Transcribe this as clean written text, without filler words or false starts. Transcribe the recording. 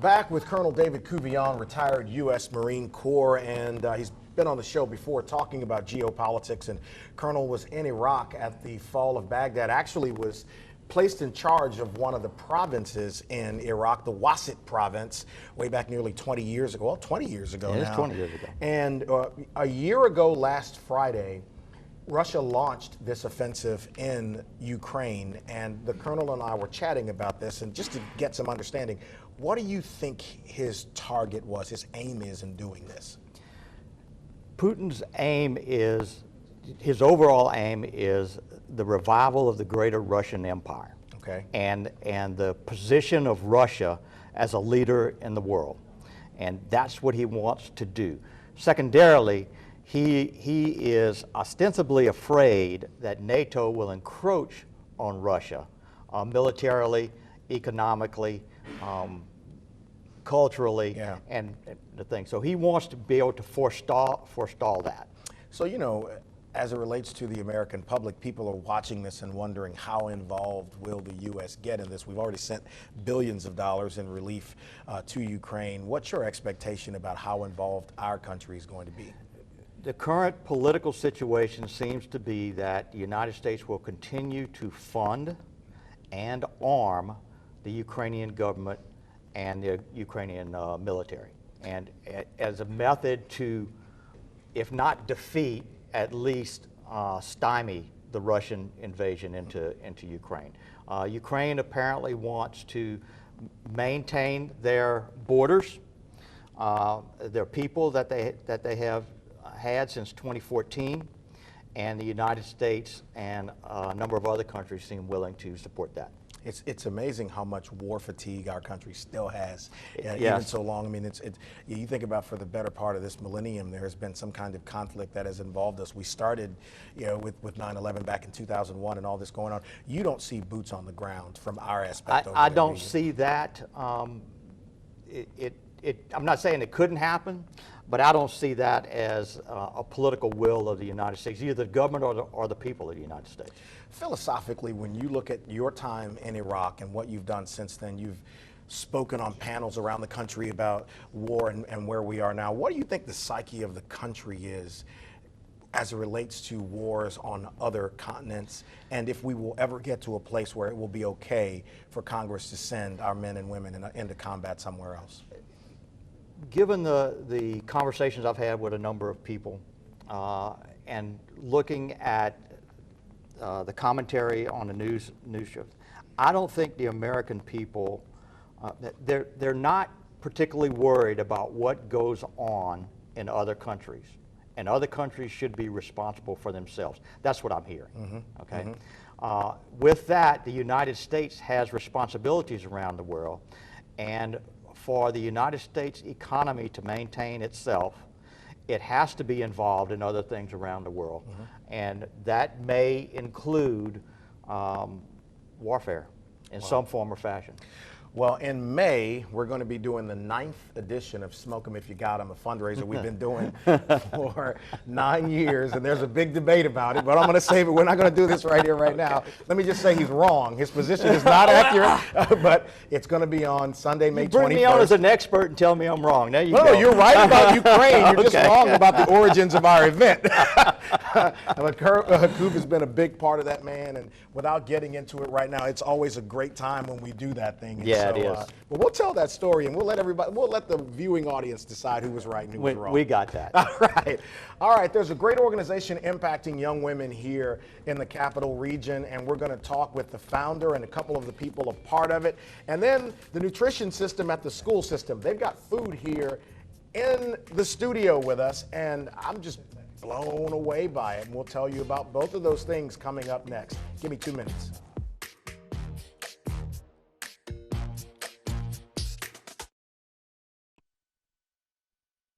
Back with Colonel David Couvillon, retired U.S. Marine Corps, and he's been on the show before talking about geopolitics. And Colonel was in Iraq at the fall of Baghdad, actually was placed in charge of one of the provinces in Iraq, the Wasit province, way back nearly 20 years ago. Well, 20 years ago now. It's 20 years ago. And a year ago last Friday, Russia launched this offensive in Ukraine, and the Colonel and I were chatting about this, and just to get some understanding, what do you think his target was, his aim is in doing this? Putin's aim is, his overall aim is the revival of the greater Russian Empire. Okay. And the position of Russia as a leader in the world. And that's what he wants to do. Secondarily, he is ostensibly afraid that NATO will encroach on Russia militarily, economically, culturally, yeah, and the thing. So he wants to be able to forestall that. So, you know, as it relates to the American public, people are watching this and wondering how involved will the U.S. get in this. We've already sent billions of dollars in relief to Ukraine. What's your expectation about how involved our country is going to be? The current political situation seems to be that the United States will continue to fund and arm the Ukrainian government and the Ukrainian military, and as a method to, if not defeat, at least stymie the Russian invasion into Ukraine. Ukraine apparently wants to maintain their borders, their people that they have had since 2014, and the United States and a number of other countries seem willing to support that. It's amazing how much war fatigue our country still has, Yes. even so long. I mean, you think about, for the better part of this millennium, there has been some kind of conflict that has involved us. We started, you know, with 9/11 back in 2001 and all this going on. You don't see boots on the ground from our aspect. I don't see that. I'm not saying it couldn't happen, but I don't see that as a political will of the United States, either the government or the people of the United States. Philosophically, when you look at your time in Iraq and what you've done since then, you've spoken on panels around the country about war and where we are now. What do you think the psyche of the country is as it relates to wars on other continents, and if we will ever get to a place where it will be okay for Congress to send our men and women into combat somewhere else? Given the conversations I've had with a number of people and looking at the commentary on the news shows, I don't think the American people, they're not particularly worried about what goes on in other countries, and other countries should be responsible for themselves. That's what I'm hearing. Mm-hmm. Okay. Mm-hmm. With that, the United States has responsibilities around the world, and for the United States economy to maintain itself, it has to be involved in other things around the world. Mm-hmm. And that may include warfare in some form or fashion. Well, in May, we're going to be doing the 9th edition of Smoke 'em If You Got 'em, a fundraiser we've been doing for 9 years, and there's a big debate about it, but I'm going to save it. We're not going to do this right here, right now. Let me just say he's wrong. His position is not accurate, but it's going to be on Sunday, May 21st. Bring me on as an expert and tell me I'm wrong. There you go. No, you're right about Ukraine. You're Okay. just wrong about the origins of our event. But Coop has been a big part of that, man, and without getting into it right now, it's always a great time when we do that thing. And yeah, it is. But we'll tell that story, and we'll let the viewing audience decide who was right and who was wrong. We got that. All right. There's a great organization impacting young women here in the Capital Region, and we're going to talk with the founder and a couple of the people a part of it, and then the nutrition system at the school system. They've got food here in the studio with us, and I'm just blown away by it, and we'll tell you about both of those things coming up next. Give me 2 minutes.